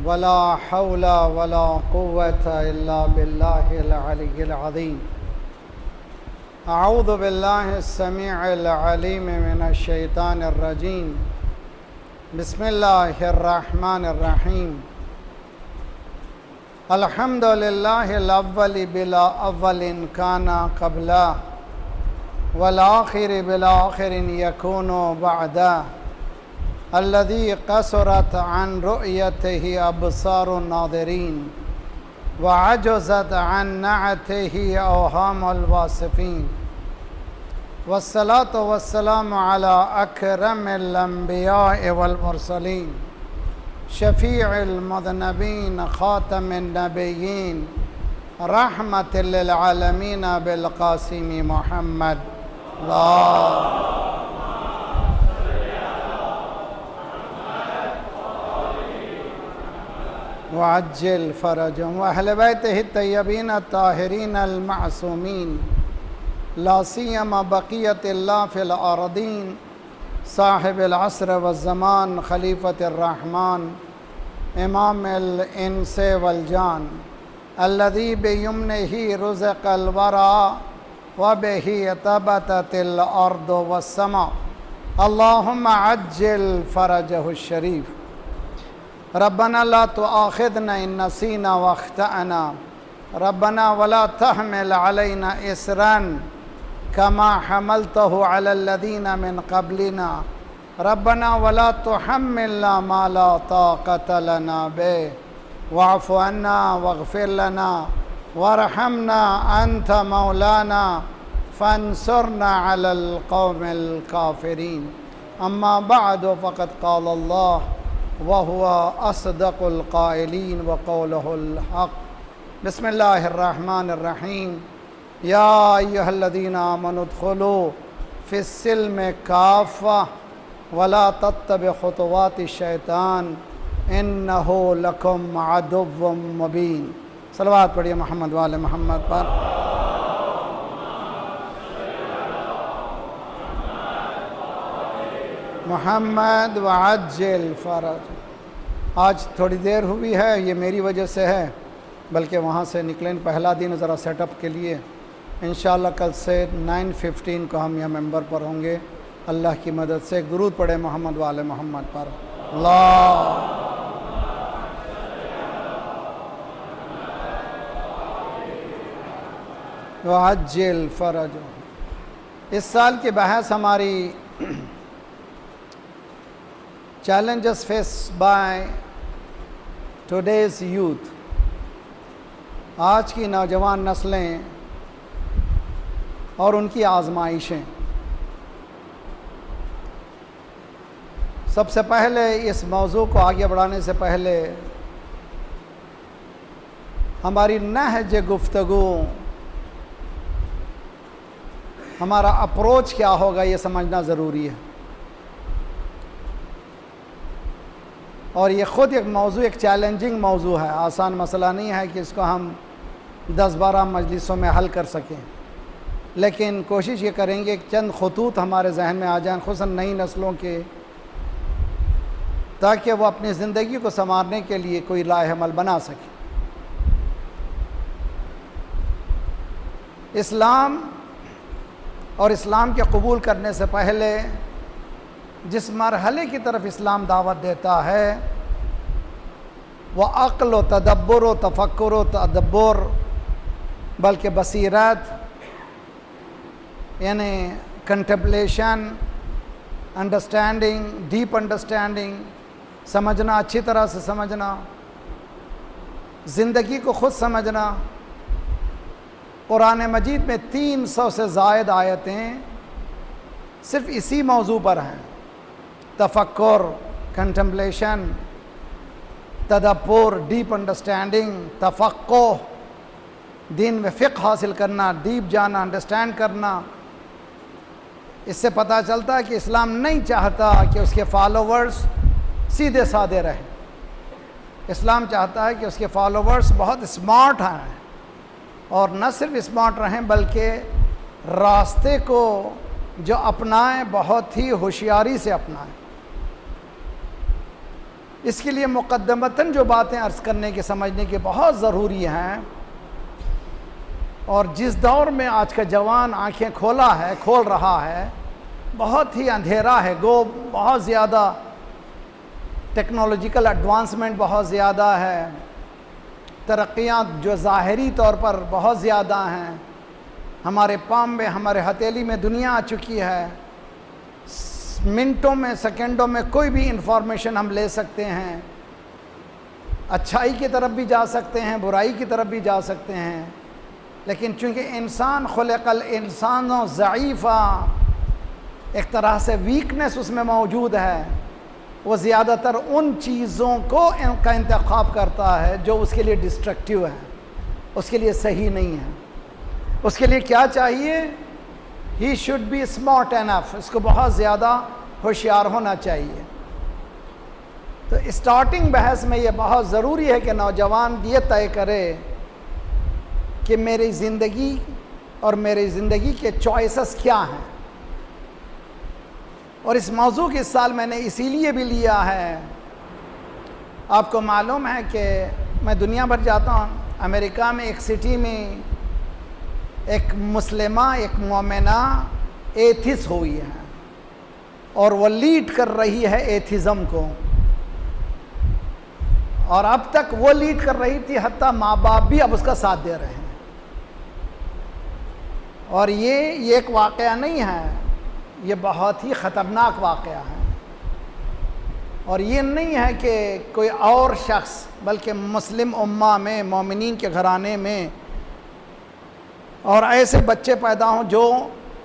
ولا حول ولا قوة إلا بالله العلي العظيم. أعوذ بالله السميع العليم من الشيطان الرجيم. بسم الله الرحمن الرحيم. الحمد لله الأول بلا أول كان قبله، والآخر بلا آخر يكون بعده، الذي قصرت عن رؤيته أبصار الناظرين، وعجزت عن نعته أوهام الواصفين، والصلاة والسلام على أكرم الأنبياء والمرسلين، شفيع المذنبين، خاتم النبيين، رحمة للعالمين بالقاسم محمد. وعجل فرجهم وأهل بيته الطيبين الطاهرين المعصومين، لا سيما بقية الله في الأرضين، صاحب العصر والزمان، خليفة الرحمن، إمام الإنس والجان، الذي بيمنه رزق الورى وبه ثبتت الأرض والسماء. اللهم عجل فرجه الشريف. ربنا لا تؤاخذنا إن نسينا واخطأنا، ربنا ولا تحمل علينا إصرا كما حملته على الذين من قبلنا، ربنا ولا تحملنا ما لا طاقة لنا به، واعف عنا واغفر لنا وارحمنا أنت مولانا فانصرنا على القوم الكافرين. أما بعد، فقد قال الله وهو أصدق القائلين وقوله الحق. بسم الله الرحمن الرحيم. يا أيها الذين آمنوا ادخلوا في السلم كافة ولا تتبعوا خطوات الشيطان إنه لكم عدو مبين. صلوات پڑھیے محمد وآل محمد پر. محمد وعجل فرج. آج تھوڑی دیر ہوئی ہے، یہ میری وجہ سے ہے، بلکہ وہاں سے نکلیں پہلا دن ذرا سیٹ اپ کے لیے. انشاءاللہ کل سے 9:15 کو ہم یہاں ممبر پر ہوں گے. اللہ کی مدد سے درود پڑھے محمد وآل محمد پر. اللہ وعجل فرج. اس سال کی بحث ہماری challenges faced by today's youth. آج کی نوجوان نسلیں اور ان کی آزمائشیں. سب سے پہلے اس موضوع کو آگے بڑھانے سے پہلے ہماری نہج گفتگو، ہمارا اپروچ کیا ہوگا، یہ سمجھنا ضروری ہے. اور یہ خود ایک موضوع، ایک چیلنجنگ موضوع ہے. آسان مسئلہ نہیں ہے کہ اس کو ہم 10-12 مجلسوں میں حل کر سکیں، لیکن کوشش یہ کریں گے کہ چند خطوط ہمارے ذہن میں آ جائیں، خصوصاً نئی نسلوں کے، تاکہ وہ اپنی زندگی کو سنوارنے کے لیے کوئی راہ عمل بنا سکیں. اسلام اور اسلام کے قبول کرنے سے پہلے جس مرحلے کی طرف اسلام دعوت دیتا ہے وہ عقل و تدبر و تفکر و تدبر، بلکہ بصیرت، یعنی کنٹمپلیشن، انڈرسٹینڈنگ، ڈیپ انڈرسٹینڈنگ، سمجھنا، اچھی طرح سے سمجھنا، زندگی کو خود سمجھنا. قرآن مجید میں 300 سے زائد آیتیں صرف اسی موضوع پر ہیں. تفکر، کنٹمپلیشن، تدبر، ڈیپ انڈرسٹینڈنگ، تفقہ، دین میں فقہ حاصل کرنا، ڈیپ جانا، انڈرسٹینڈ کرنا. اس سے پتہ چلتا ہے کہ اسلام نہیں چاہتا کہ اس کے فالوورز سیدھے سادے رہیں. اسلام چاہتا ہے کہ اس کے فالوورز بہت اسمارٹ ہیں، اور نہ صرف اسمارٹ رہیں بلکہ راستے کو جو اپنائیں بہت ہی ہوشیاری سے اپنائیں. اس کے لیے مقدمتاً جو باتیں عرض کرنے کے سمجھنے کے بہت ضروری ہیں، اور جس دور میں آج کا جوان آنکھیں کھول رہا ہے، بہت ہی اندھیرا ہے، بہت زیادہ ٹیکنالوجیکل ایڈوانسمنٹ بہت زیادہ ہے، ترقیات جو ظاہری طور پر بہت زیادہ ہیں، ہمارے پام میں، ہمارے ہتھیلی میں دنیا آ چکی ہے، منٹوں میں، سیکنڈوں میں کوئی بھی انفارمیشن ہم لے سکتے ہیں، اچھائی کی طرف بھی جا سکتے ہیں، برائی کی طرف بھی جا سکتے ہیں، لیکن چونکہ انسان خلق الانسان ضعیفا، ایک طرح سے ویکنس اس میں موجود ہے، وہ زیادہ تر ان چیزوں کا انتخاب کرتا ہے جو اس کے لیے ڈسٹرکٹیو ہے، اس کے لیے صحیح نہیں ہے۔ اس کے لیے کیا چاہیے؟ He should be smart enough, اس کو بہت زیادہ ہوشیار ہونا چاہیے۔ تو اسٹارٹنگ بحث میں یہ بہت ضروری ہے کہ نوجوان یہ طے کرے کہ میری زندگی اور میری زندگی کے چوائسز کیا ہیں، اور اس موضوع کے اس سال میں نے اسی لیے بھی لیا ہے، آپ کو معلوم ہے کہ میں دنیا بھر جاتا ہوں، امریکہ میں ایک سٹی میں ایک مسلمہ، ایک مومنہ ایتھس ہوئی ہے، اور وہ لیڈ کر رہی ہے ایتھزم کو، اور اب تک وہ لیڈ کر رہی تھی، حتیٰ ماں باپ بھی اب اس کا ساتھ دے رہے ہیں۔ اور یہ ایک واقعہ نہیں ہے، یہ بہت ہی خطرناک واقعہ ہے، اور یہ نہیں ہے کہ کوئی اور شخص، بلکہ مسلم امہ میں، مومنین کے گھرانے میں، اور ایسے بچے پیدا ہوں جو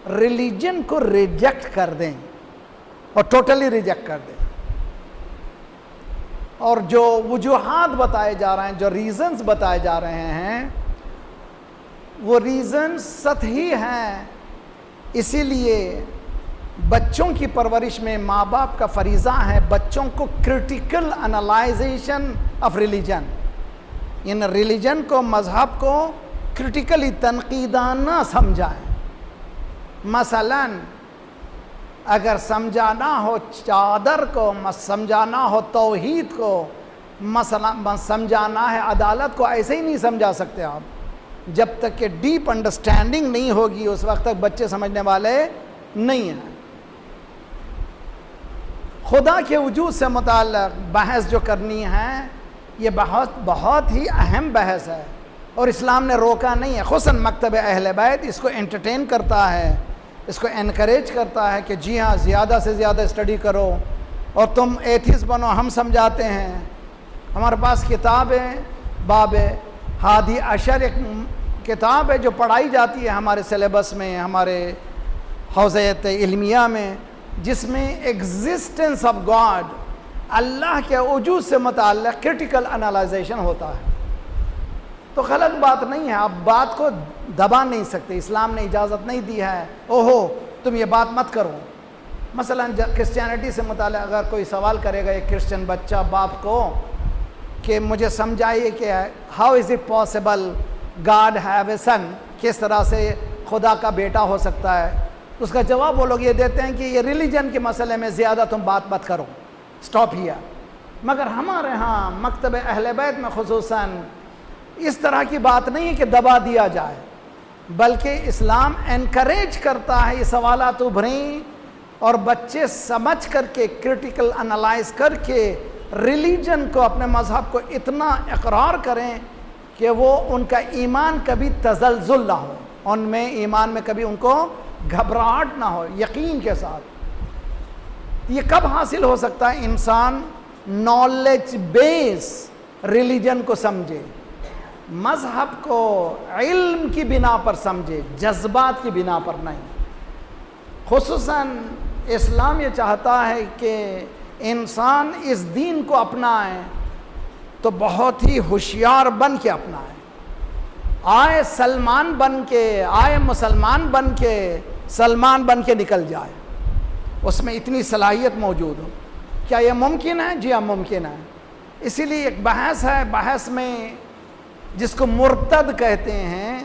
ریلیجن کو ریجیکٹ کر دیں اور ٹوٹلی ریجیکٹ کر دیں، اور جو وجوہات بتائے جا رہے ہیں، جو ریزنز بتائے جا رہے ہیں، وہ ریزنز سطحی ہیں۔ اسی لیے بچوں کی پرورش میں ماں باپ کا فریضہ ہے بچوں کو کرٹیکل انالائزیشن آف ریلیجن، ان ریلیجن کو، مذہب کو کرٹیکلی تنقیدانہ سمجھائیں۔ مثلا اگر سمجھانا ہو چادر کو، سمجھانا ہو توحید کو، مثلا سمجھانا ہے عدالت کو، ایسے ہی نہیں سمجھا سکتے آپ۔ جب تک کہ ڈیپ انڈرسٹینڈنگ نہیں ہوگی، اس وقت تک بچے سمجھنے والے نہیں ہیں۔ خدا کے وجود سے متعلق بحث جو کرنی ہے، یہ بہت ہی اہم بحث ہے، اور اسلام نے روکا نہیں ہے۔ خصوصاً مکتب اہل بیت اس کو انٹرٹین کرتا ہے، اس کو انکریج کرتا ہے کہ جی ہاں، زیادہ سے زیادہ اسٹڈی کرو، اور تم ایتھیسٹ بنو، ہم سمجھاتے ہیں۔ ہمارے پاس کتاب ہے، باب ہادی عشر، ایک کتاب ہے جو پڑھائی جاتی ہے ہمارے سلیبس میں، ہمارے حوزہ علمیہ میں، جس میں ایگزسٹنس آف گاڈ، اللہ کے وجود سے متعلق کرٹیکل انالائزیشن ہوتا ہے۔ تو غلط بات نہیں ہے، آپ بات کو دبا نہیں سکتے، اسلام نے اجازت نہیں دی ہے اوہو تم یہ بات مت کرو۔ مثلا کرسچینٹی سے متعلق اگر کوئی سوال کرے گا ایک کرسچن بچہ باپ کو کہ مجھے سمجھائیے کہ how is it possible God have a son, کس طرح سے خدا کا بیٹا ہو سکتا ہے، تو اس کا جواب وہ لوگ یہ دیتے ہیں کہ یہ ریلیجن کے مسئلے میں زیادہ تم بات مت کرو، سٹاپ ہیئر۔ مگر ہمارے ہاں مکتب اہل بیت میں خصوصاً اس طرح کی بات نہیں ہے کہ دبا دیا جائے، بلکہ اسلام انکریج کرتا ہے یہ سوالات ابھریں، اور بچے سمجھ کر کے کرٹیکل انالائز کر کے ریلیجن کو، اپنے مذہب کو اتنا اقرار کریں کہ وہ ان کا ایمان کبھی تزلزل نہ ہو، ان میں ایمان میں کبھی ان کو گھبراہٹ نہ ہو، یقین کے ساتھ۔ یہ کب حاصل ہو سکتا ہے؟ انسان نالج بیس ریلیجن کو سمجھے، مذہب کو علم کی بنا پر سمجھے، جذبات کی بنا پر نہیں۔ خصوصاً اسلام یہ چاہتا ہے کہ انسان اس دین کو اپنائے تو بہت ہی ہوشیار بن کے اپنائے، آئے سلمان بن کے، آئے مسلمان بن کے، سلمان بن کے نکل جائے، اس میں اتنی صلاحیت موجود ہو۔ کیا یہ ممکن ہے؟ جی ہاں ممکن ہے۔ اسی لیے ایک بحث ہے، بحث میں جس کو مرتد کہتے ہیں،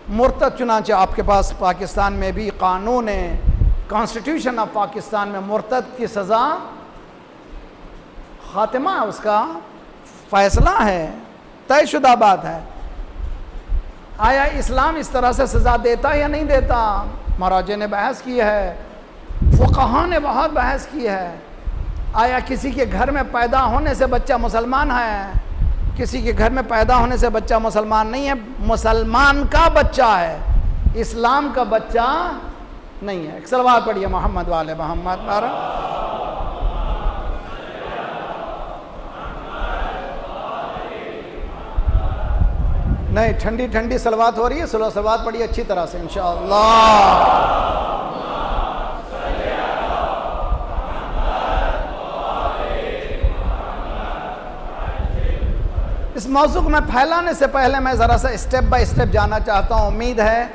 مرتد، چنانچہ آپ کے پاس پاکستان میں بھی قانون ہے، کانسٹیٹیوشن آف پاکستان میں مرتد کی سزا خاتمہ اس کا فیصلہ ہے، طے شدہ بات ہے۔ آیا اسلام اس طرح سے سزا دیتا یا نہیں دیتا؟ مراجع نے بحث کی ہے، فقہا نے بہت بحث کی ہے۔ آیا کسی کے گھر میں پیدا ہونے سے بچہ مسلمان ہے؟ کسی کے گھر میں پیدا ہونے سے بچہ مسلمان نہیں ہے، مسلمان کا بچہ ہے، اسلام کا بچہ نہیں ہے۔ ایک صلوات پڑھیے محمد والے محمد پر۔ نہیں، ٹھنڈی ٹھنڈی صلوات ہو رہی ہے، سلو صلوات پڑھیے اچھی طرح سے انشاءاللہ۔ اس موضوع کو میں پھیلانے سے پہلے میں ذرا سا اسٹیپ بائی اسٹیپ جانا چاہتا ہوں۔ امید ہے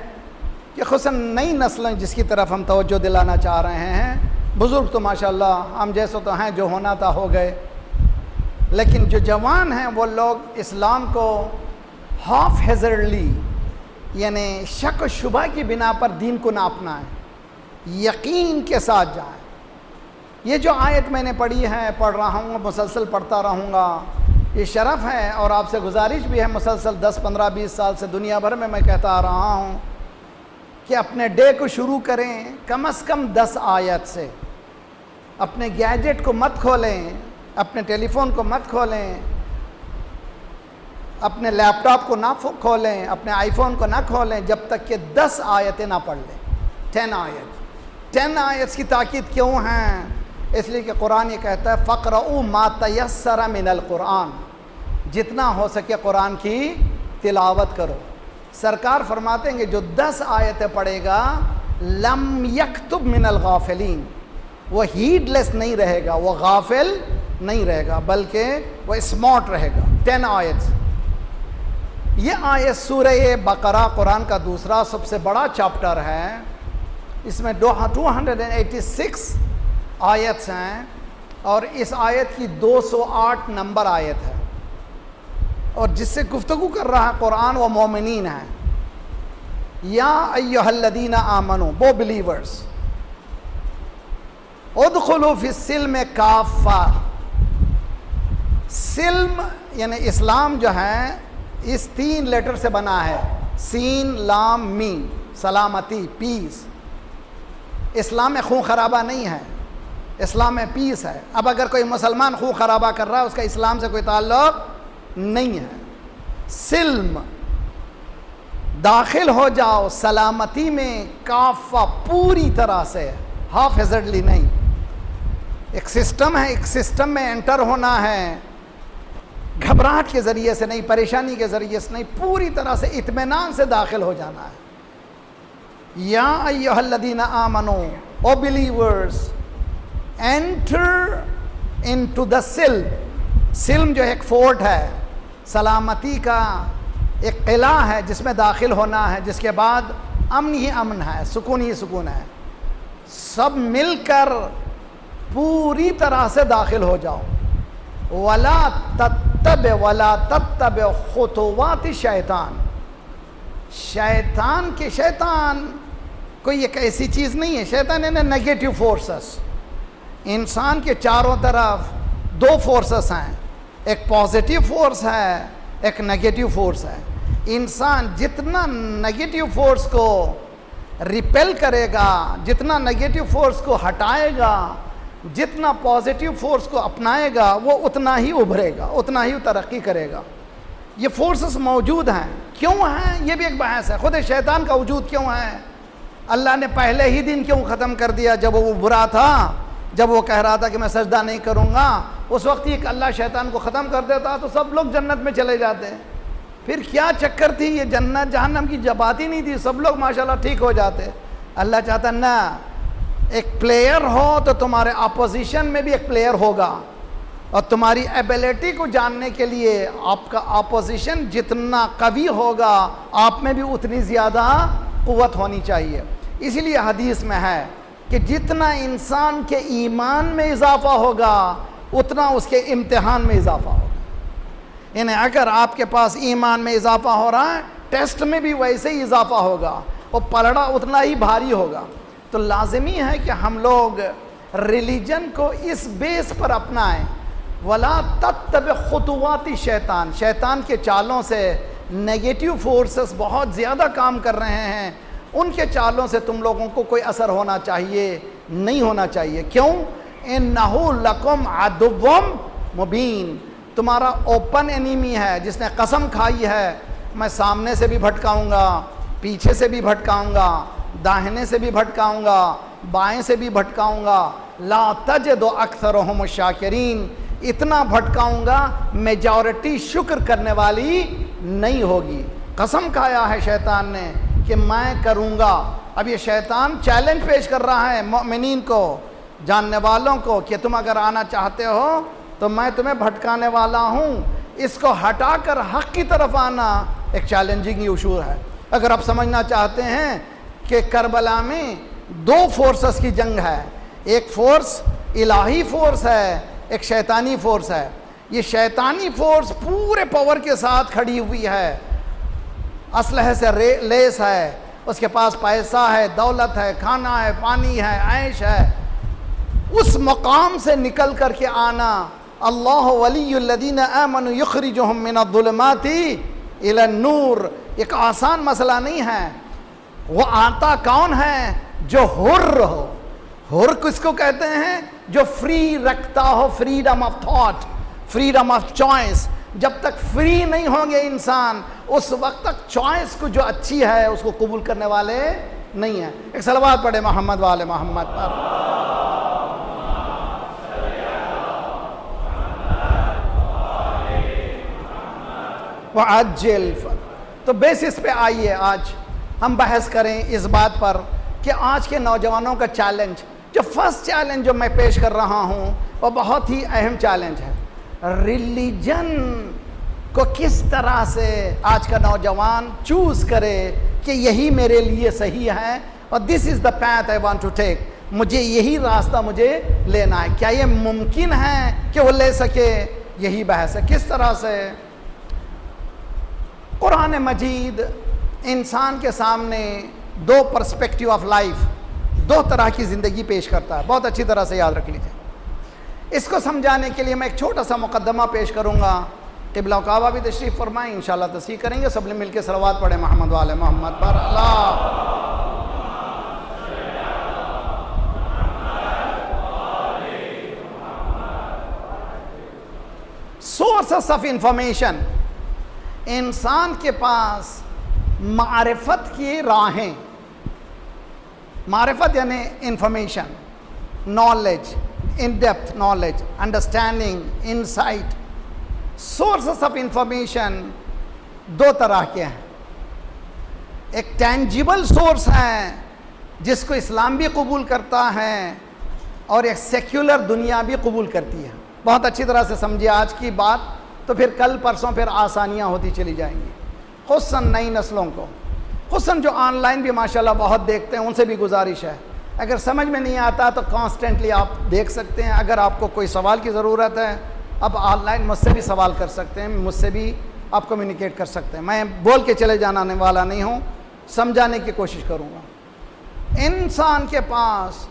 کہ خصوصاً نئی نسلیں جس کی طرف ہم توجہ دلانا چاہ رہے ہیں، بزرگ تو ماشاءاللہ ہم جیسے تو ہیں، جو ہونا تھا ہو گئے، لیکن جو جوان ہیں وہ لوگ اسلام کو ہاف ہیزرڈلی، یعنی شک و شبہ کی بنا پر دین کو نہ اپنائیں، یقین کے ساتھ جائیں۔ یہ جو آیت میں نے پڑھی ہے، پڑھ رہا ہوں، مسلسل پڑھتا رہوں گا، یہ شرف ہے اور آپ سے گزارش بھی ہے، مسلسل 10 15 20 سال سے دنیا بھر میں کہتا آ رہا ہوں کہ اپنے ڈے کو شروع کریں کم از کم 10 آیت سے۔ اپنے گیجٹ کو مت کھولیں، اپنے ٹیلی فون کو مت کھولیں، اپنے لیپ ٹاپ کو نہ کھولیں، اپنے آئی فون کو نہ کھولیں جب تک کہ 10 آیتیں نہ پڑھ لیں۔ 10 آیت، 10 آیتس کی تاکید کیوں ہیں؟ اس لیے کہ قرآن یہ کہتا ہے فَقْرَؤُوا مَا تَيَسَّرَ مِنَ الْقُرْآنِ، جتنا ہو سکے قرآن کی تلاوت کرو۔ سرکار فرماتے ہیں کہ جو 10 آیتیں پڑھے گا لم یکتب من الغافلین، وہ ہیڈ لیس نہیں رہے گا، وہ غافل نہیں رہے گا، بلکہ وہ اسمارٹ رہے گا۔ 10 آیت، یہ آیت سورہ بقرہ قرآن کا دوسرا سب سے بڑا چاپٹر ہے، اس میں 286 آیت ہیں، اور اس آیت کی 208 نمبر آیت ہے، اور جس سے گفتگو کر رہا ہے قرآن وہ مومنین ہیں۔ یا ایہا الذین آمنوا، وہ بلیورز، ادخلوا فی السلم کافہ۔ سلم یعنی اسلام جو ہے اس 3 لیٹر سے بنا ہے، سین لام میم، سلامتی، پیس۔ اسلام میں خون خرابہ نہیں ہے، اسلام میں پیس ہے۔ اب اگر کوئی مسلمان خون خرابہ کر رہا ہے اس کا اسلام سے کوئی تعلق نہیں ہے۔ سلم، داخل ہو جاؤ سلامتی میں، کافہ، پوری طرح سے، ہاف ہیزرڈلی نہیں۔ ایک سسٹم ہے، ایک سسٹم میں انٹر ہونا ہے، گھبراہٹ کے ذریعے سے نہیں، پریشانی کے ذریعے سے نہیں، پوری طرح سے اطمینان سے داخل ہو جانا ہے۔ یا ایھا الذین آمنوا، او بلیورز، انٹر انٹو دا سلم۔ سلم جو ایک فورٹ ہے، سلامتی کا ایک قلعہ ہے جس میں داخل ہونا ہے، جس کے بعد امن ہی امن ہے، سکون ہی سکون ہے۔ سب مل کر پوری طرح سے داخل ہو جاؤ۔ وَلَا تَتَّبِعْ خُطُوَاتِ الشَّیطان، شیطان کوئی ایک ایسی چیز نہیں ہے، شیطان یعنی نیگیٹو فورسز۔ انسان کے چاروں طرف 2 فورسز ہیں، ایک پازیٹیو فورس ہے، ایک نیگیٹو فورس ہے۔ انسان جتنا نیگیٹو فورس کو ریپیل کرے گا، جتنا نیگیٹو فورس کو ہٹائے گا، جتنا پازیٹیو فورس کو اپنائے گا، وہ اتنا ہی ابھرے گا، اتنا ہی ترقی کرے گا۔ یہ فورسز موجود ہیں، کیوں ہیں یہ بھی ایک بحث ہے۔ خود شیطان کا وجود کیوں ہے؟ اللہ نے پہلے ہی دن کیوں ختم کر دیا جب وہ برا تھا، جب وہ کہہ رہا تھا کہ میں سجدہ نہیں کروں گا، اس وقت ہی اللہ شیطان کو ختم کر دیتا تو سب لوگ جنت میں چلے جاتے ہیں۔ پھر کیا چکر تھی، یہ جنت جہنم کی بات ہی نہیں تھی، سب لوگ ماشاءاللہ ٹھیک ہو جاتے۔ اللہ چاہتا نہ، ایک پلیئر ہو تو تمہارے اپوزیشن میں بھی ایک پلیئر ہوگا، اور تمہاری ایبیلٹی کو جاننے کے لیے آپ کا اپوزیشن جتنا قوی ہوگا آپ میں بھی اتنی زیادہ قوت ہونی چاہیے۔ اسی لیے حدیث میں ہے کہ جتنا انسان کے ایمان میں اضافہ ہوگا اتنا اس کے امتحان میں اضافہ ہوگا۔ یعنی اگر آپ کے پاس ایمان میں اضافہ ہو رہا ہے، ٹیسٹ میں بھی ویسے ہی اضافہ ہوگا، اور پلڑا اتنا ہی بھاری ہوگا۔ تو لازمی ہے کہ ہم لوگ ریلیجن کو اس بیس پر اپنائیں، ولا تتبع خطوات شیطان، شیطان کے چالوں سے نیگیٹو فورسز بہت زیادہ کام کر رہے ہیں، ان کے چالوں سے تم لوگوں کو کوئی اثر ہونا چاہیے نہیں ہونا چاہیے۔ کیوں؟ انہ لکم عدو مبین، تمہارا اوپن انیمی ہے جس نے قسم کھائی ہے میں سامنے سے بھی بھٹکاؤں گا، پیچھے سے بھی بھٹکاؤں گا، داہنے سے بھی بھٹکاؤں گا، بائیں سے بھی بھٹکاؤں گا، لا تجد اکثرہم الشاکرین، اتنا بھٹکاؤں گا میجورٹی شکر کرنے والی نہیں ہوگی۔ قسم کھایا ہے شیطان نے کہ میں کروں گا۔ اب یہ شیطان چیلنج پیش کر رہا ہے مومنین کو، جاننے والوں کو، کہ تم اگر آنا چاہتے ہو تو میں تمہیں بھٹکانے والا ہوں، اس کو ہٹا کر حق کی طرف آنا ایک چیلنجنگ ایشو ہے۔ اگر آپ سمجھنا چاہتے ہیں کہ کربلا میں دو فورسز کی جنگ ہے، ایک فورس الہی فورس ہے، ایک شیطانی فورس ہے۔ یہ شیطانی فورس پورے پاور کے ساتھ کھڑی ہوئی ہے، اسلحے سے لیس ہے، اس کے پاس پیسہ ہے، دولت ہے، کھانا ہے، پانی ہے، عیش ہے۔ اس مقام سے نکل کر کے آنا، اللہ ولی الذین آمنوا یخرجہم من الظلمات الی النور، ایک آسان مسئلہ نہیں ہے۔ وہ آتا کون ہے؟ جو حر ہو۔ حر کس کو کہتے ہیں؟ جو فری رکھتا ہو، freedom of thought, freedom of choice. جب تک فری نہیں ہوں گے انسان، اس وقت تک چوائس کو جو اچھی ہے اس کو قبول کرنے والے نہیں ہیں۔ ایک صلوات پڑھے محمد والے محمد پر۔ وعجل، تو بیسس پہ آئیے آج ہم بحث کریں اس بات پر کہ آج کے نوجوانوں کا چیلنج، جو فرسٹ چیلنج جو میں پیش کر رہا ہوں وہ بہت ہی اہم چیلنج ہے۔ ریلیجن کو کس طرح سے آج کا نوجوان چوز کرے کہ یہی میرے لیے صحیح ہے اور this is the path I want to take, مجھے یہی راستہ مجھے لینا ہے۔ کیا یہ ممکن ہے کہ وہ لے سکے؟ یہی بحث ہے۔ کس طرح سے؟ قرآن مجید انسان کے سامنے دو پرسپیکٹیو آف لائف، دو طرح کی زندگی پیش کرتا ہے، بہت اچھی طرح سے یاد رکھ لیجیے۔ اس کو سمجھانے کے لیے میں ایک چھوٹا سا مقدمہ پیش کروں گا۔ قبلہ و کعبہ بھی تشریف فرمائیں، انشاءاللہ تصحیح کریں گے، سب نے مل کے صلوات پڑھیں محمد والے محمد پر۔ اللہ سورسز آف انفارمیشن، انسان کے پاس معرفت کی راہیں، معرفت یعنی information, knowledge, in depth knowledge, understanding, insight. Sources of information دو طرح کے ہیں۔ ایک ٹینجیبل سورس ہے جس کو اسلام بھی قبول کرتا ہے اور ایک سیکولر دنیا بھی قبول کرتی ہے۔ بہت اچھی طرح سے سمجھیے آج کی بات، تو پھر کل پرسوں پھر آسانیاں ہوتی چلی جائیں گی، خصوصاً نئی نسلوں کو، خصوصاً جو آن لائن بھی ماشاءاللہ بہت دیکھتے ہیں، ان سے بھی گزارش ہے اگر سمجھ میں نہیں آتا تو کانسٹنٹلی آپ دیکھ سکتے ہیں۔ اگر آپ کو کوئی سوال کی ضرورت ہے، اب آن لائن مجھ سے بھی سوال کر سکتے ہیں، مجھ سے بھی آپ کمیونیکیٹ کر سکتے ہیں۔ میں بول کے چلے جانے والا نہیں ہوں، سمجھانے کی کوشش کروں گا۔ انسان کے پاس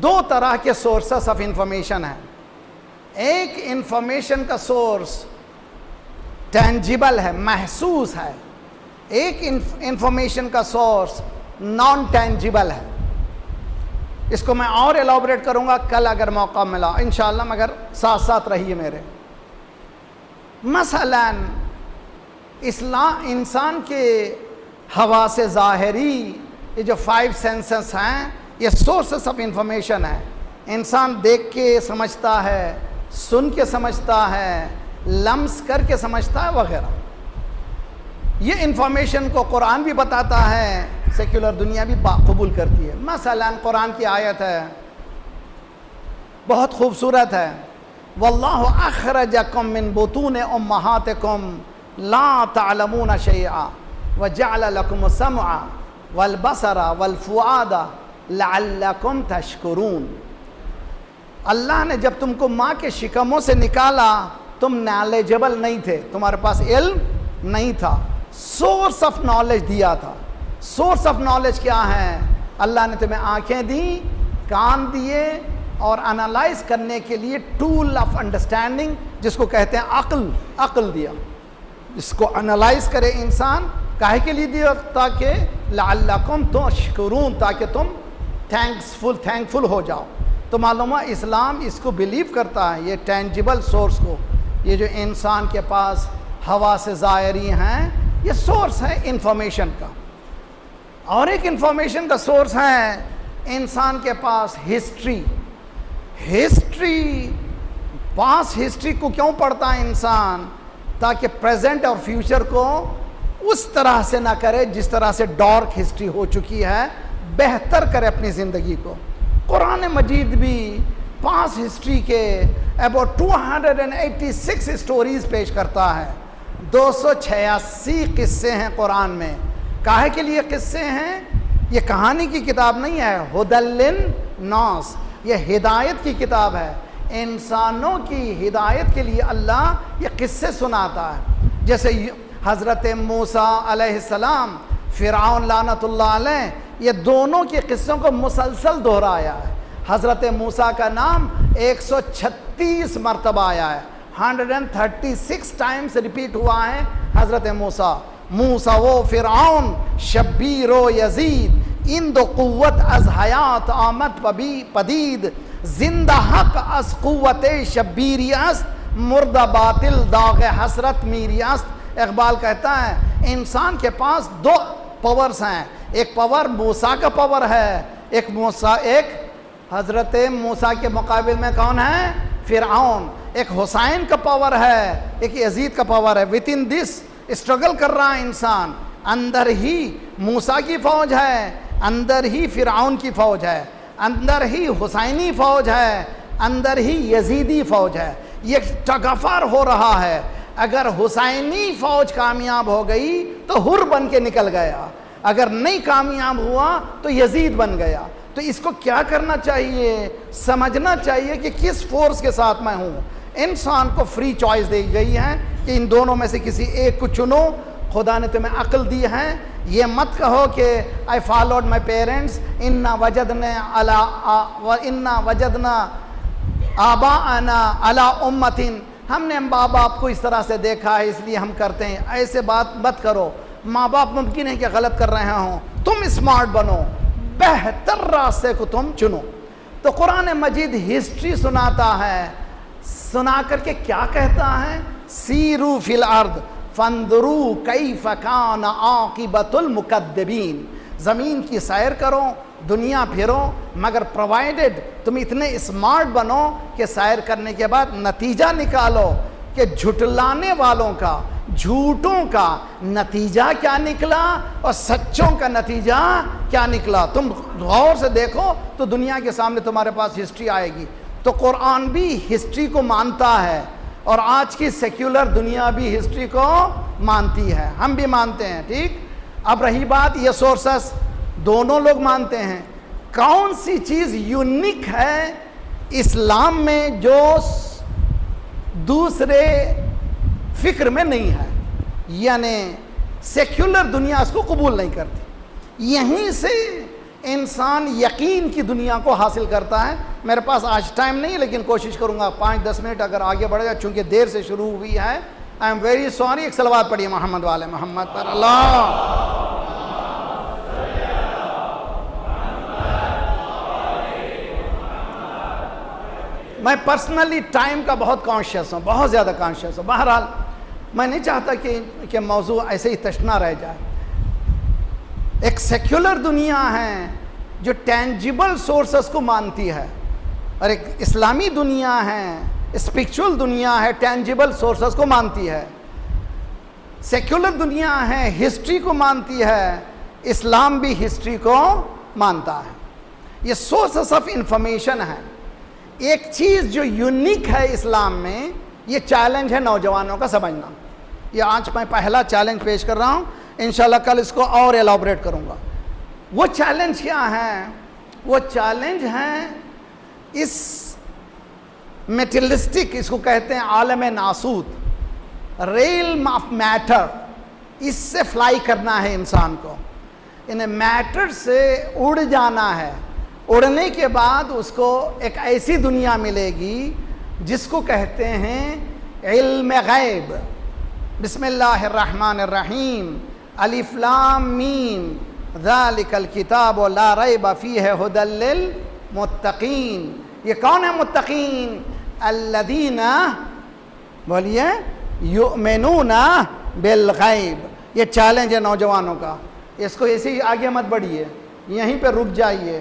دو طرح کے سورسز آف انفارمیشن ہیں۔ ایک انفارمیشن کا سورس ٹینجیبل ہے، محسوس ہے۔ ایک انفارمیشن کا سورس نان ٹینجیبل ہے۔ اس کو میں اور ایلابریٹ کروں گا کل اگر موقع ملا انشاءاللہ، مگر ساتھ ساتھ رہیے میرے۔ مثلا انسان کے حواس ظاہری، یہ جو 5 سینسز ہیں، یہ سورسز آف انفارمیشن ہے۔ انسان دیکھ کے سمجھتا ہے، سن کے سمجھتا ہے، لمس کر کے سمجھتا ہے وغیرہ۔ یہ انفارمیشن کو قرآن بھی بتاتا ہے، سیکولر دنیا بھی قبول کرتی ہے۔ مثلا قرآن کی آیت ہے، بہت خوبصورت ہے، واللہ اخرجکم من بطون امہاتکم لا تعلمون شیئا وجعل لکم السمع والبصر والفؤاد لعلکم تشکرون۔ اللہ نے جب تم کو ماں کے شکموں سے نکالا، تم نالجبل نہیں تھے، تمہارے پاس علم نہیں تھا، سورس آف نالج دیا تھا۔ سورس آف نالج کیا ہے؟ اللہ نے تمہیں آنکھیں دی، کان دیے، اور انالائز کرنے کے لیے ٹول آف انڈرسٹینڈنگ جس کو کہتے ہیں عقل دیا، اس کو انالائز کرے انسان، کاہے کے لیے دیا؟ تاکہ لعلکم تشکرون، تاکہ تم تھینکفل ہو جاؤ۔ تو معلوم ہے اسلام اس کو بلیو کرتا ہے، یہ ٹینجیبل سورس کو، یہ جو انسان کے پاس ہوا سے ظاہری ہیں، یہ سورس ہے انفارمیشن کا۔ اور ایک انفارمیشن کا سورس ہے انسان کے پاس ہسٹری۔ پاس ہسٹری کو کیوں پڑھتا ہے انسان؟ تاکہ پریزنٹ اور فیوچر کو اس طرح سے نہ کرے جس طرح سے ڈارک ہسٹری ہو چکی ہے، بہتر کرے اپنی زندگی کو۔ قرآن مجید بھی پاس ہسٹری کے about 286 سٹوریز پیش کرتا ہے۔ 286 قصے ہیں قرآن میں۔ کاہے کے لیے قصے ہیں؟ یہ کہانی کی کتاب نہیں ہے، ہدی للناس، یہ ہدایت کی کتاب ہے۔ انسانوں کی ہدایت کے لیے اللہ یہ قصے سناتا ہے۔ جیسے حضرت موسیٰ علیہ السلام، فرعون لعنت اللہ علیہ، یہ دونوں کے قصوں کو مسلسل دہرایا ہے۔ حضرت موسیٰ کا نام 136 مرتبہ آیا ہے، 136 ٹائمز ریپیٹ ہوا ہے حضرت موسیٰ۔ موسیٰ و فرعون شبیر و یزید، ان دو قوت از حیات آمد پدید، زندہ حق از قوت شبیری است، مردہ باطل داغ حسرت میری است۔ اقبال کہتا ہے انسان کے پاس دو پاورز ہیں، ایک پاور موسیٰ کا پاور ہے، ایک حضرت موسیٰ کے مقابل میں کون ہے؟ فرعون۔ ایک حسین کا پاور ہے، ایک یزید کا پاور ہے۔ وِتھ ان دس اسٹرگل کر رہا ہے انسان۔ اندر ہی موسیٰ کی فوج ہے، اندر ہی فرعون کی فوج ہے، اندر ہی حسینی فوج ہے، اندر ہی یزیدی فوج ہے۔ یہ ٹگافار ہو رہا ہے۔ اگر حسینی فوج کامیاب ہو گئی تو حر بن کے نکل گیا، اگر نہیں کامیاب ہوا تو یزید بن گیا۔ تو اس کو کیا کرنا چاہیے؟ سمجھنا چاہیے کہ کس فورس کے ساتھ میں ہوں۔ انسان کو فری چوائس دی گئی ہے کہ ان دونوں میں سے کسی ایک کو چنو۔ خدا نے تمہیں عقل دی ہے، یہ مت کہو کہ I followed my parents، اِنَّا وَجَدْنَا آبَاءَنَا عَلَىٰ أُمَّةٍ، ہم نے ماں باپ کو اس طرح سے دیکھا ہے اس لیے ہم کرتے ہیں۔ ایسے بات مت کرو۔ ماں باپ ممکن ہے کہ غلط کر رہے ہوں، تم اسمارٹ بنو، بہتر راستے کو تم چنو۔ تو قرآن مجید ہسٹری سناتا ہے، سنا کر کے کیا کہتا ہے؟ سیرو فی الارض فانظروا کیف کان عاقبۃ المکذبین، زمین کی سیر کرو، دنیا پھرو، مگر پرووائڈڈ تم اتنے اسمارٹ بنو کہ سیر کرنے کے بعد نتیجہ نکالو کہ جھٹلانے والوں کا، جھوٹوں کا نتیجہ کیا نکلا اور سچوں کا نتیجہ کیا نکلا۔ تم غور سے دیکھو تو دنیا کے سامنے تمہارے پاس ہسٹری آئے گی۔ تو قرآن بھی ہسٹری کو مانتا ہے، اور آج کی سیکولر دنیا بھی ہسٹری کو مانتی ہے، ہم بھی مانتے ہیں۔ ٹھیک، اب رہی بات یہ سورسز دونوں لوگ مانتے ہیں۔ کون سی چیز یونیک ہے اسلام میں جو دوسرے فکر میں نہیں ہے؟ یعنی سیکولر دنیا اس کو قبول نہیں کرتی، یہیں سے انسان یقین کی دنیا کو حاصل کرتا ہے۔ میرے پاس آج ٹائم نہیں ہے لیکن کوشش کروں گا 5-10 منٹ اگر آگے بڑھے گا، چونکہ دیر سے شروع ہوئی ہے۔ I am very sorry. ایک صلوات پڑھیے محمد والے محمد پر۔ اللہ میں پرسنلی ٹائم کا بہت کانشیس ہوں، بہت زیادہ کانشیس ہوں۔ بہرحال میں نہیں چاہتا کہ موضوع ایسے ہی تشنا رہ جائے۔ ایک سیکولر دنیا ہے جو ٹینجیبل سورسز کو مانتی ہے، اور ایک اسلامی دنیا ہے، اسپرچول دنیا ہے، ٹینجیبل سورسز کو مانتی ہے۔ سیکولر دنیا ہے، ہسٹری کو مانتی ہے، اسلام بھی ہسٹری کو مانتا ہے۔ یہ سورسز آف انفارمیشن ہے۔ ایک چیز جو یونیک ہے اسلام میں، یہ چیلنج ہے نوجوانوں کا سمجھنا۔ یہ آج میں پہلا چیلنج پیش کر رہا ہوں، انشاءاللہ کل اس کو اور ایلابریٹ کروں گا۔ وہ چیلنج کیا ہے؟ وہ چیلنج ہے اس میٹیریلسٹک، اس کو کہتے ہیں عالم ناسوت، ریلم آف میٹر، اس سے فلائی کرنا ہے انسان کو، انہیں میٹر سے اڑ جانا ہے۔ اڑنے کے بعد اس کو ایک ایسی دنیا ملے گی جس کو کہتے ہیں علم غیب. بسم اللہ الرحمن الرحیم الف لام میم ذالک الکتاب لا ریب فیہ ھدی للمتقین. یہ کون ہے متقین؟ الذین بولیے یؤمنون بالغیب. یہ چیلنج ہے نوجوانوں کا، اس کو ایسے ہی آگے مت بڑھیے، یہیں پہ رک جائیے.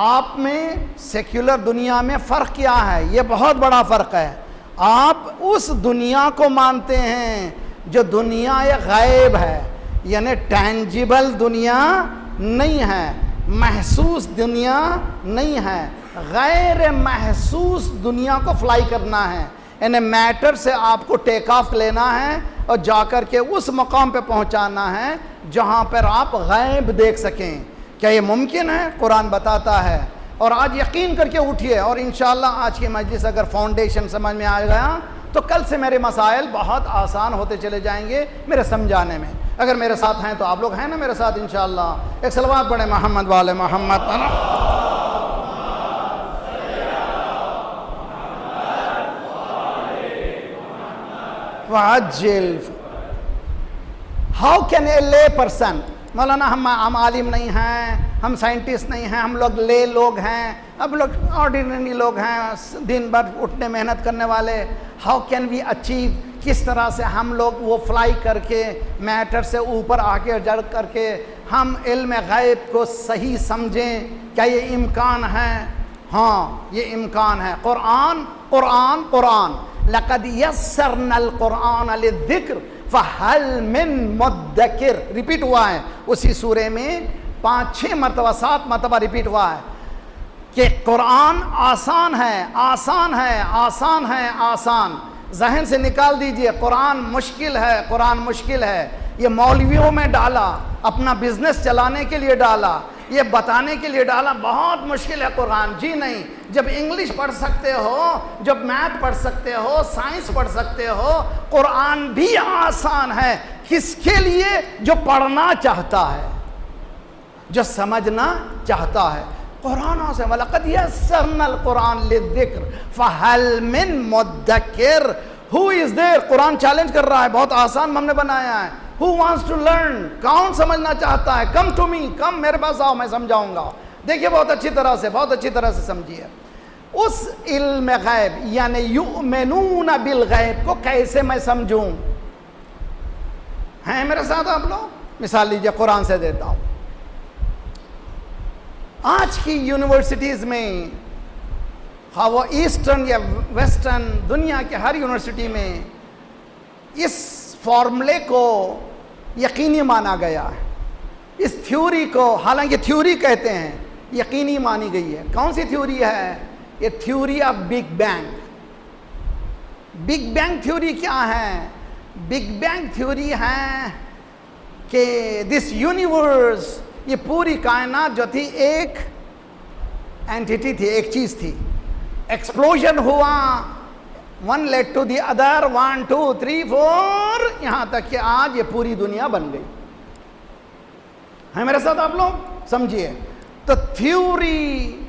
آپ میں سیکولر دنیا میں فرق کیا ہے؟ یہ بہت بڑا فرق ہے. آپ اس دنیا کو مانتے ہیں جو دنیا غیب ہے، یعنی ٹینجیبل دنیا نہیں ہے، محسوس دنیا نہیں ہے، غیر محسوس دنیا کو فلائی کرنا ہے. یعنی میٹر سے آپ کو ٹیک آف لینا ہے اور جا کر کے اس مقام پہ پہنچانا ہے جہاں پر آپ غیب دیکھ سکیں. کیا یہ ممکن ہے؟ قرآن بتاتا ہے. اور آج یقین کر کے اٹھیے، اور انشاءاللہ آج کی مجلس اگر فاؤنڈیشن سمجھ میں آ گیا تو کل سے میرے مسائل بہت آسان ہوتے چلے جائیں گے میرے سمجھانے میں. اگر میرے ساتھ ہیں تو آپ لوگ ہیں نا میرے ساتھ انشاءاللہ؟ ایک صلوات پڑھیں محمد والے محمد. وعجل. How can a lay person؟ مولانا ہم عالم نہیں ہیں، ہم سائنٹسٹ نہیں ہیں، ہم لوگ لے لوگ ہیں، اب لوگ آرڈینری لوگ ہیں، دن بھر اٹھنے محنت کرنے والے. How can we achieve? کس طرح سے ہم لوگ وہ فلائی کر کے میٹر سے اوپر آگے جڑ کر کے ہم علم غیب کو صحیح سمجھیں؟ کیا یہ امکان ہے؟ ہاں یہ امکان ہے. قرآن قرآن قرآن لقد یسرنا القرآن للذکر فہل من مدکر. ریپیٹ ہوا ہے اسی سورے میں 5-6 مرتبہ 7 مرتبہ ریپیٹ ہوا ہے کہ قرآن آسان ہے آسان ہے آسان ہے آسان. ذہن سے نکال دیجئے قرآن مشکل ہے، قرآن مشکل ہے. یہ مولویوں میں ڈالا، اپنا بزنس چلانے کے لیے ڈالا، یہ بتانے کے لیے ڈالا بہت مشکل ہے قرآن. جی نہیں، جب انگلش پڑھ سکتے ہو، جب میتھ پڑھ سکتے ہو، سائنس پڑھ سکتے ہو، قرآن بھی آسان ہے. کس کے لیے؟ جو پڑھنا چاہتا ہے، جو سمجھنا چاہتا ہے. قرآن سے وَلَقَدْ يَسَّرْنَا الْقُرْآنَ لِلذِّكْرِ فَهَلْ مِن مُدَّكِّرٍ. Who is there؟ Quran challenge کر رہا ہے، بہت آسان ہم نے بنایا ہے. Who wants to learn؟ کون سمجھنا چاہتا ہے؟ Come to me، come میرے پاس آؤ، میں سمجھاؤں گا. دیکھیے بہت اچھی طرح سے سمجھیے. اس علم غیب یعنی یؤمنون بالغیب کو کیسے میں سمجھوں؟ ہیں میرے ساتھ آپ لوگ؟ مثال لیجئے قرآن سے دیتا ہوں. آج کی یونیورسٹیز میں، خواہ وہ ایسٹرن یا ویسٹرن، دنیا کے ہر یونیورسٹی میں اس فارمولے کو یقینی مانا گیا ہے. اس تھیوری کو، حالانکہ تھیوری کہتے ہیں، یقینی مانی گئی ہے. کون سی تھیوری ہے؟ یہ theory of big bang. Big bang theory کیا ہے؟ بگ بینگ تھیوری ہے کہ دس یونیورس، یہ پوری کائنات جو تھی ایک اینٹیٹی تھی، ایک چیز تھی. ایکسپلوژن ہوا، one lead to the other, 1 2 3 4، یہاں تک کہ آج یہ پوری دنیا بن گئی. ہیں میرے ساتھ آپ لوگ؟ سمجھیے. تو theory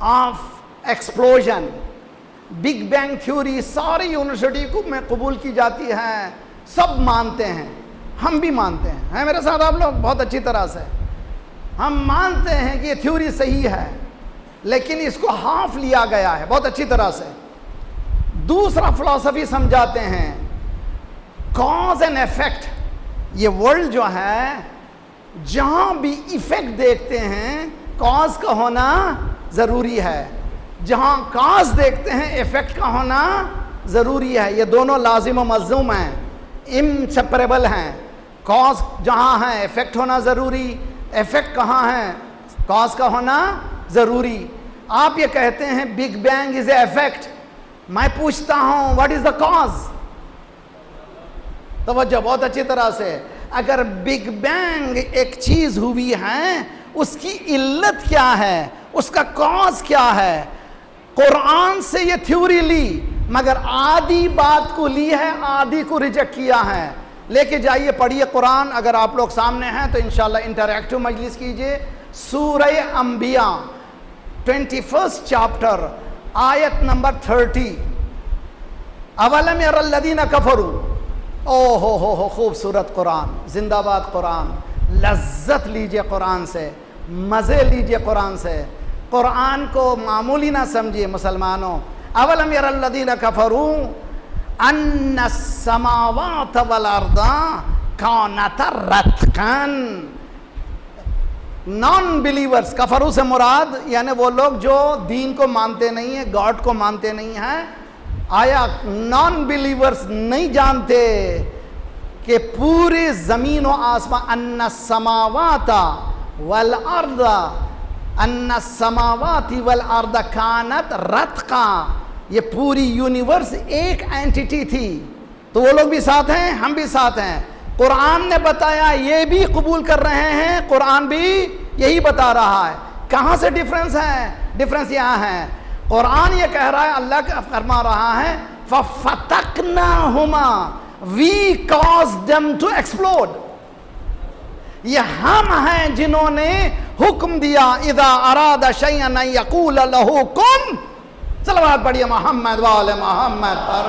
of explosion, big bang theory ساری یونیورسٹی کو میں قبول کی جاتی ہے، سب مانتے ہیں، ہم بھی مانتے ہیں. ہیں میرے ساتھ آپ لوگ؟ بہت اچھی طرح سے ہم مانتے ہیں کہ یہ تھیوری صحیح ہے، لیکن اس کو ہاف لیا گیا ہے بہت اچھی طرح سے. دوسرا فلسفی سمجھاتے ہیں کاز اینڈ ایفیکٹ. یہ ورلڈ جو ہے جہاں بھی ایفیکٹ دیکھتے ہیں کاز کا ہونا ضروری ہے، جہاں کاز دیکھتے ہیں ایفیکٹ کا ہونا ضروری ہے. یہ دونوں لازم و ملزوم ہیں، انسیپریبل ہیں. کاز جہاں ہے ایفیکٹ ہونا ضروری، ایفیکٹ کہاں ہے کاز کا ہونا ضروری. آپ یہ کہتے ہیں big bang is a effect, میں پوچھتا ہوں واٹ از دا کاز؟ توجہ بہت اچھی طرح سے. اگر بگ بینگ ایک چیز ہوئی ہے، اس کی علت کیا ہے، اس کا کاز کیا ہے؟ قرآن سے یہ تھیوری لی، مگر آدھی بات کو لی ہے، آدھی کو ریجیکٹ کیا ہے. لے کے جائیے، پڑھیے قرآن. اگر آپ لوگ سامنے ہیں تو انشاءاللہ انٹریکٹیو مجلس کیجئے. سورہ انبیاء 21 چیپٹر آیت نمبر 30. اولم یر الذین کفروا. او ہو خوبصورت قرآن. زندہ باد قرآن. لذت لیجئے قرآن سے, مزے لیجئے قرآن سے. قرآن کو معمولی نہ سمجھیے مسلمانوں. اولم یر الذین کفروا ان السماوات والارض کانتا رتقا. نان بلیورز, کفرو سے مراد یعنی وہ لوگ جو دین کو مانتے نہیں ہیں, گاڈ کو مانتے نہیں ہیں. آیا نان بلیورز نہیں جانتے کہ پوری زمین و آسمان, ان السماوات والارض, ان السماوات والارض کانت رتقا, یہ پوری یونیورس ایک اینٹیٹی تھی. تو وہ لوگ بھی ساتھ ہیں, ہم بھی ساتھ ہیں. قرآن نے بتایا, یہ بھی قبول کر رہے ہیں, قرآن بھی یہی بتا رہا ہے. کہاں سے ڈیفرنس ہے؟ ڈیفرنس یہاں ہے. قرآن یہ کہہ رہا ہے, اللہ کا فرما رہا ہے فَفَتَقْنَاهُمَا, we caused them to explode. یہ ہم ہیں جنہوں نے حکم دیا اذا اراد شیئا ان یقول له کن. صلوات پڑھیے محمد وآل محمد پر.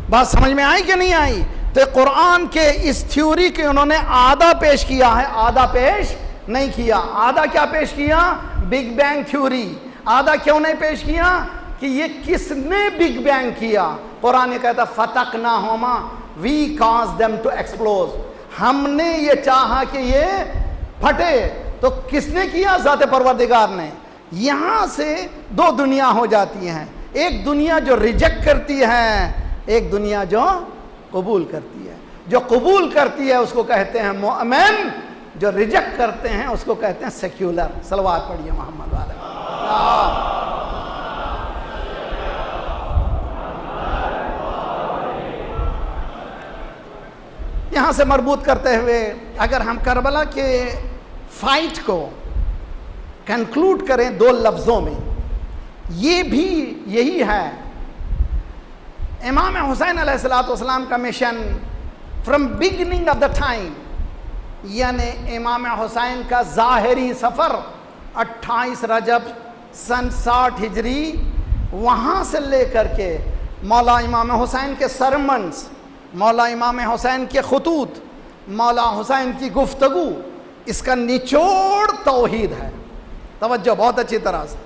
بات سمجھ میں آئی کہ نہیں آئی؟ تو قرآن کے اس تھیوری کے انہوں نے آدھا پیش کیا ہے, آدھا پیش نہیں کیا. آدھا کیا پیش کیا؟ Big bang theory. آدھا کیوں نہیں پیش کیا؟ کہ یہ کس نے بگ بینگ کیا. قرآن یہ کہتا فَتَقْنَاهُمَا, we caused them to explode. ہم نے یہ چاہا کہ یہ پھٹے. تو کس نے کیا؟ ذات پروردگار نے. یہاں سے دو دنیا ہو جاتی ہیں, ایک دنیا جو ریجیکٹ کرتی ہے, ایک دنیا جو قبول کرتی ہے. جو قبول کرتی ہے اس کو کہتے ہیں مؤمن, جو ریجیکٹ کرتے ہیں اس کو کہتے ہیں سیکولر. صلوات پڑھیے محمد والے. یہاں سے مربوط کرتے ہوئے اگر ہم کربلا کے فائٹ کو کنکلوڈ کریں دو لفظوں میں, یہ بھی یہی ہے. امام حسین علیہ السلام کا mission from beginning of the time, یعنی امام حسین کا ظاہری سفر 28 رجب سن 60 ہجری, وہاں سے لے کر کے مولا امام حسین کے سرمنز, مولا امام حسین کے خطوط, مولا حسین کی گفتگو, اس کا نچوڑ توحید ہے. توجہ بہت اچھی طرح سے.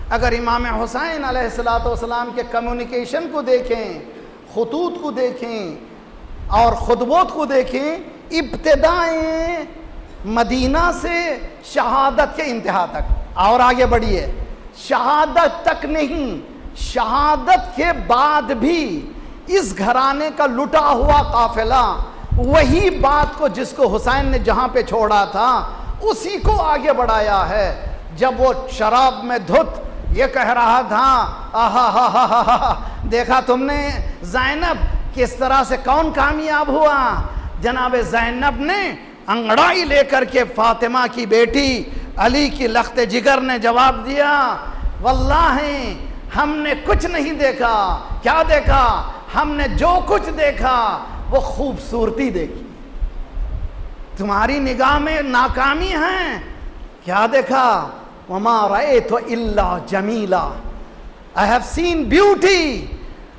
اگر امام حسین علیہ السلام کے کمیونیکیشن کو دیکھیں, خطوط کو دیکھیں اور خطبات کو دیکھیں, ابتدائیں مدینہ سے شہادت کے انتہا تک, اور آگے بڑھیے شہادت تک نہیں, شہادت کے بعد بھی اس گھرانے کا لٹا ہوا قافلہ وہی بات کو جس کو حسین نے جہاں پہ چھوڑا تھا اسی کو آگے بڑھایا ہے. جب وہ شراب میں دھت یہ کہہ رہا تھا, آہا ہا ہا ہا ہا, دیکھا تم نے زینب کس طرح سے کون کامیاب ہوا. جناب زینب نے انگڑائی لے کر کے فاطمہ کی بیٹی علی کی لخت جگر نے جواب دیا, واللہ ہم نے کچھ نہیں دیکھا. کیا دیکھا؟ ہم نے جو کچھ دیکھا وہ خوبصورتی دیکھی. تمہاری نگاہ میں ناکامی ہے. کیا دیکھا؟ وما رأیت الا Jamila, I have seen beauty.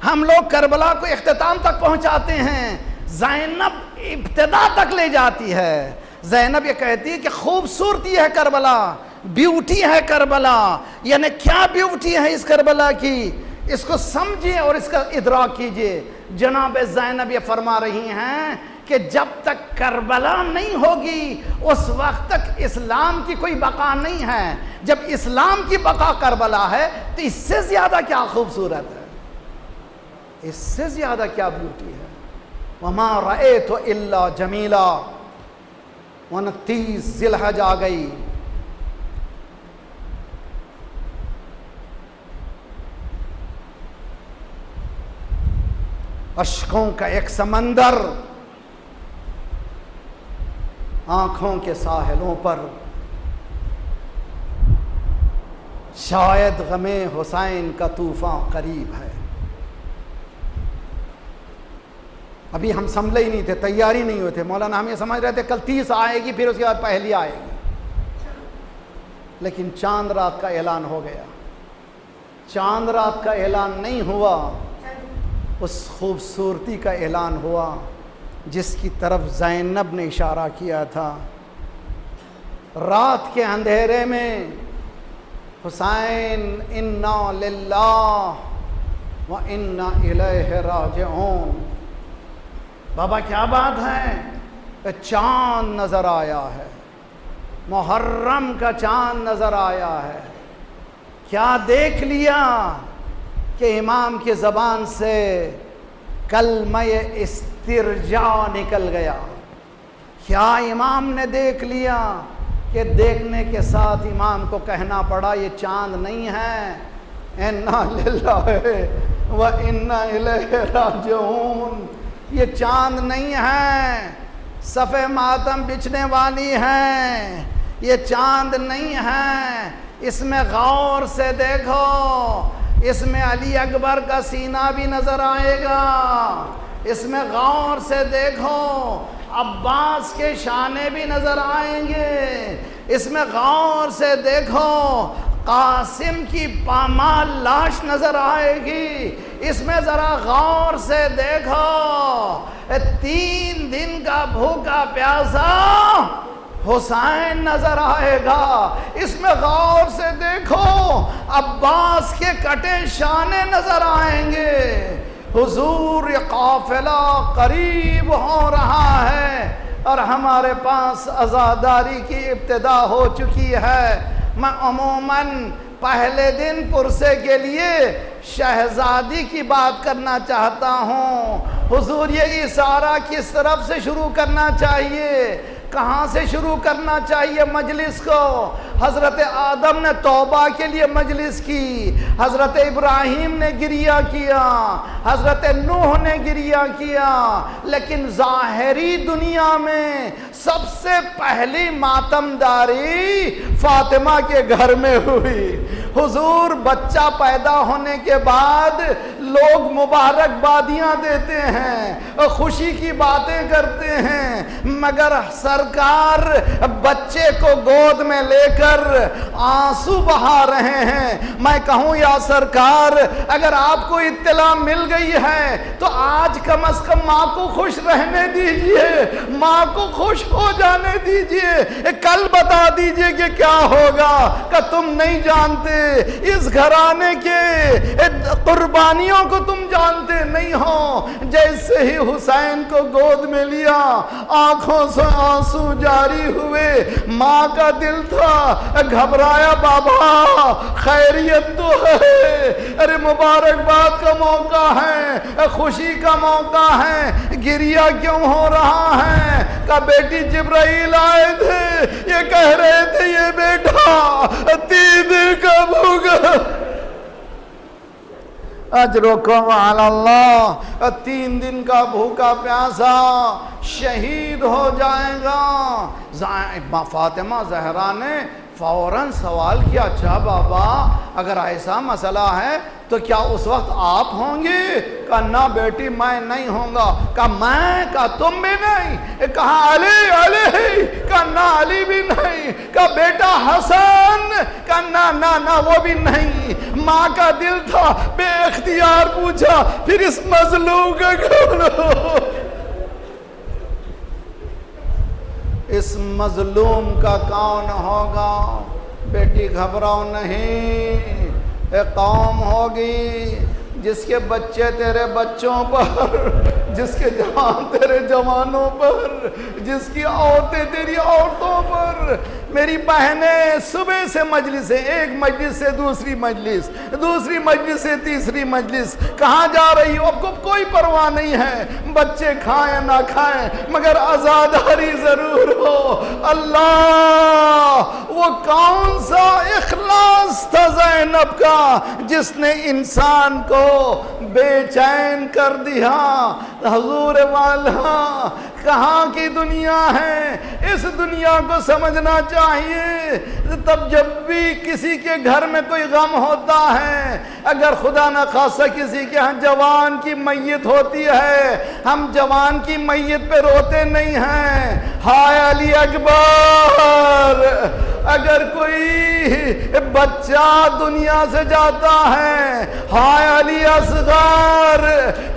ہم لوگ کربلا کو اختتام تک پہنچاتے ہیں, زینب ابتدا تک لے جاتی ہے. زینب یہ کہتی ہے کہ خوبصورتی ہے کربلا, بیوٹی ہے کربلا. یعنی کیا بیوٹی ہے اس کربلا کی, اس کو سمجھیں اور اس کا ادراک کیجئے. جناب زینب یہ فرما رہی ہیں کہ جب تک کربلا نہیں ہوگی اس وقت تک اسلام کی کوئی بقا نہیں ہے. جب اسلام کی بقا کربلا ہے تو اس سے زیادہ کیا خوبصورت ہے, اس سے زیادہ کیا بیوٹی ہے. وما رأیت الا جمیلا. 29 ذی الحج آ گئی. اشکوں کا ایک سمندر آنکھوں کے ساحلوں پر, شاید غم حسین کا طوفان قریب ہے. ابھی ہم سنبھلے ہی نہیں تھے، تیاری نہیں ہوئے تھے، مولانا ہم یہ سمجھ رہے تھے کل 30 آئے گی پھر اس کے بعد پہلی آئے گی، لیکن چاند رات کا اعلان ہو گیا۔ چاند رات کا اعلان نہیں ہوا، اس خوبصورتی کا اعلان ہوا جس کی طرف زینب نے اشارہ کیا تھا۔ رات کے اندھیرے میں حسین انا للہ و انا الیہ راجعون، بابا کیا بات ہے، چاند نظر آیا ہے، محرم کا چاند نظر آیا ہے۔ کیا دیکھ لیا کہ امام کی زبان سے کلمہ استرجاع نکل گیا؟ کیا امام نے دیکھ لیا کہ دیکھنے کے ساتھ امام کو کہنا پڑا یہ چاند نہیں ہے، انا للہ و انا الیہ راجعون، یہ چاند نہیں ہے، صف ماتم بچھنے والی ہے، یہ چاند نہیں ہے، اس میں غور سے دیکھو، اس میں علی اکبر کا سینہ بھی نظر آئے گا، اس میں غور سے دیکھو عباس کے شانے بھی نظر آئیں گے، اس میں غور سے دیکھو قاسم کی پامال لاش نظر آئے گی، اس میں ذرا غور سے دیکھو 3 دن کا بھوکا پیاسا حسین نظر آئے گا، اس میں غور سے دیکھو عباس کے کٹے شانے نظر آئیں گے۔ حضور یہ قافلہ قریب ہو رہا ہے اور ہمارے پاس عزاداری کی ابتدا ہو چکی ہے۔ میں عموماً پہلے دن پرسے کے لیے شہزادی کی بات کرنا چاہتا ہوں۔ حضور یہ اشارہ کس طرف سے شروع کرنا چاہیے، کہاں سے شروع کرنا چاہیے مجلس کو؟ حضرت آدم نے توبہ کے لیے مجلس کی، حضرت ابراہیم نے گریہ کیا، حضرت نوح نے گریہ کیا، لیکن ظاہری دنیا میں سب سے پہلی ماتمداری فاطمہ کے گھر میں ہوئی۔ حضور بچہ پیدا ہونے کے بعد لوگ مبارکبادیاں دیتے ہیں، خوشی کی باتیں کرتے ہیں، مگر سرکار بچے کو گود میں لے کر آنسو بہا رہے ہیں۔ میں کہوں یا سرکار اگر آپ کو اطلاع مل گئی ہے تو آج کم از کم ماں کو خوش رہنے دیجئے، ماں کو خوش ہو جانے دیجئے، کل بتا دیجئے کہ کیا ہوگا، کہ تم نہیں جانتے اس گھرانے کے قربانیوں کو، تم جانتے نہیں ہو۔ جیسے ہی حسین کو گود میں لیا آنکھوں سے آنسو جاری ہوئے، ماں کا دل تھا گھبرایا، بابا خیریت تو ہے، ارے مبارکباد کا موقع ہے، خوشی کا موقع ہے، گریہ کیوں ہو رہا ہے؟ کہ بیٹی جبرائیل آئے تھے، یہ کہہ رہے تھے یہ بیٹا 3 دن کا بھوکا، اجرکم علی اللہ، 3 دن کا بھوکا پیاسا شہید ہو جائے گا۔ فاطمہ زہرا نے فوراً سوال کیا، اچھا بابا اگر ایسا مسئلہ ہے تو کیا اس وقت آپ ہوں گے؟ کہا نہ بیٹی میں نہیں ہوں گا۔ کہا میں؟ کہا تم بھی نہیں؟ کہا علی علی؟ کہا نہ علی بھی نہیں۔ کہا بیٹا حسن؟ کہا نہ وہ بھی نہیں۔ ماں کا دل تھا، بے اختیار پوچھا پھر اس مظلوم کا کون ہو؟ اس مظلوم کا کون ہوگا؟ بیٹی گھبراؤ نہیں، ایک قوم ہوگی جس کے بچے تیرے بچوں پر، جس کے جوان تیرے جوانوں پر، جس کی عورتیں تیری عورتوں پر۔ میری بہنیں صبح سے مجلس ہے، ایک مجلس سے دوسری مجلس، دوسری مجلس سے تیسری مجلس، کہاں جا رہی ہو؟ اب کو کوئی پرواہ نہیں ہے، بچے کھائیں نہ کھائیں مگر عزاداری ضرور ہو۔ اللہ وہ کون سا اخلاص تھا زینب زینب کا جس نے انسان کو بے چین کر دیا. حضور والا کہاں کی دنیا ہے, اس دنیا کو سمجھنا چاہیے. تب جب بھی کسی کے گھر میں کوئی غم ہوتا ہے, اگر خدا نہ خواستہ کسی کے ہاں جوان کی میت ہوتی ہے, ہم جوان کی میت پہ روتے نہیں ہیں, ہائے علی اکبر. اگر کوئی بچہ دنیا سے جاتا ہے, ہائے علی اصغر.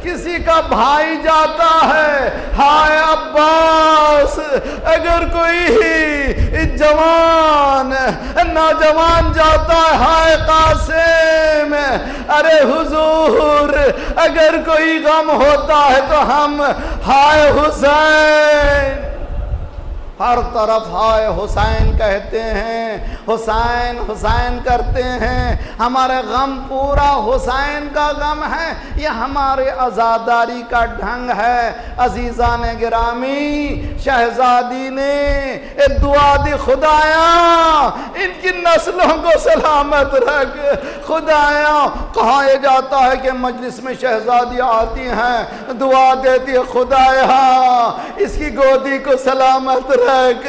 کسی کا بھائی جاتا ہے, ہائے عباس. اگر کوئی جوان نوجوان جاتا ہے, ہائے قاسم. ارے حضور اگر کوئی غم ہوتا ہے تو ہم ہائے حسین. ہر طرف ہائے حسین کہتے ہیں, حسین حسین کرتے ہیں. ہمارے غم پورا حسین کا غم ہے, یہ ہمارے عزاداری کا ڈھنگ ہے. عزیزان گرامی, شہزادی نے دعا دی, خدایا ان کی نسلوں کو سلامت رکھ. خدایا کہا یہ جاتا ہے کہ مجلس میں شہزادی آتی ہیں, دعا دیتی ہے, خدایا اس کی گودی کو سلامت رکھ,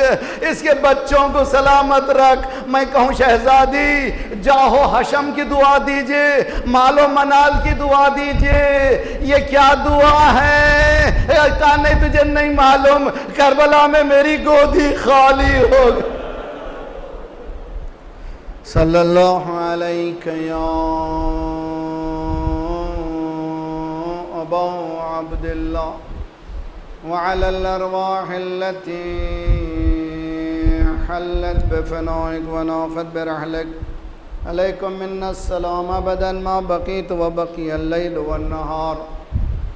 اس کے بچوں کو سلامت رکھ. میں کہوں شہزادی جاہو حشم کی دعا دیجئے, مال و منال کی دعا دیجئے. یہ کیا دعا ہے؟ کہا نہیں تجھے نہیں معلوم, کربلا میں میری گودی خالی ہوگی. صلی اللہ علیہ یا ابا عبداللہ وعلى الأرواح التي حلت بفنائك ونافت برحلك عليكم منا السلام أبدا ما بقيت وبقي الليل والنهار.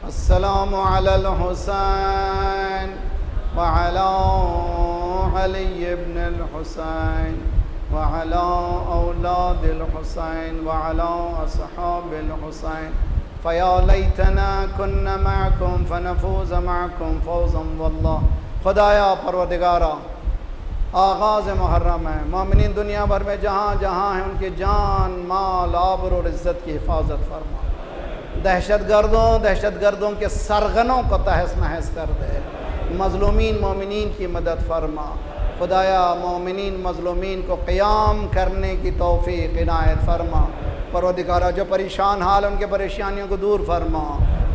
السلام على الحسين وعلى علي بن الحسين وعلى أولاد الحسين وعلى أصحاب الحسين. فیا لیتنا کنا معکم فنفوز معکم فوزا واللہ. خدایا پروردگارا آغاز محرم ہے, مومنین دنیا بھر میں جہاں جہاں ہیں ان کی جان مال آبرو اور عزت کی حفاظت فرما. دہشت گردوں کے سرغنوں کو تہس نہس کر دے. مظلومین مومنین کی مدد فرما. خدایا مومنین مظلومین کو قیام کرنے کی توفیق عنایت فرما. پروردگارہ جو پریشان حال ان کے پریشانیوں کو دور فرما.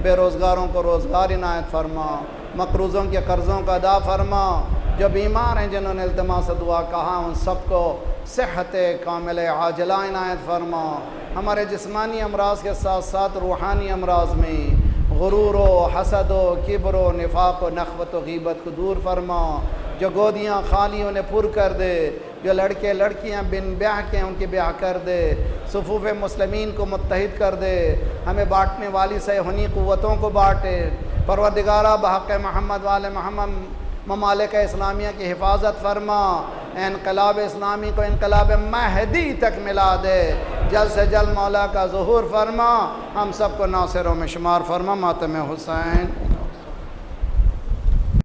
بے روزگاروں کو روزگار عنایت فرما. مقروضوں کے قرضوں کا ادا فرما. جو بیمار ہیں جنہوں نے التماس دعا کہا ان سب کو صحت کامل عاجلہ عنایت فرما. ہمارے جسمانی امراض کے ساتھ ساتھ روحانی امراض میں غرور و حسد و کبر و نفاق و نخوت و غیبت کو دور فرما. جو گودیاں خالی انہیں پر کر دے. جو لڑکے لڑکیاں بن بیاہ کے ہیں ان کی بیاہ کر دے. صفوف مسلمین کو متحد کر دے. ہمیں بانٹنے والی صحیحنی قوتوں کو بانٹے. پروردگارہ بحق محمد والے محمد ممالک اسلامیہ کی حفاظت فرما. انقلاب اسلامی کو انقلاب مہدی تک ملا دے. جلد سے جلد مولا کا ظہور فرما. ہم سب کو ناصروں میں شمار فرما. ماتم حسین.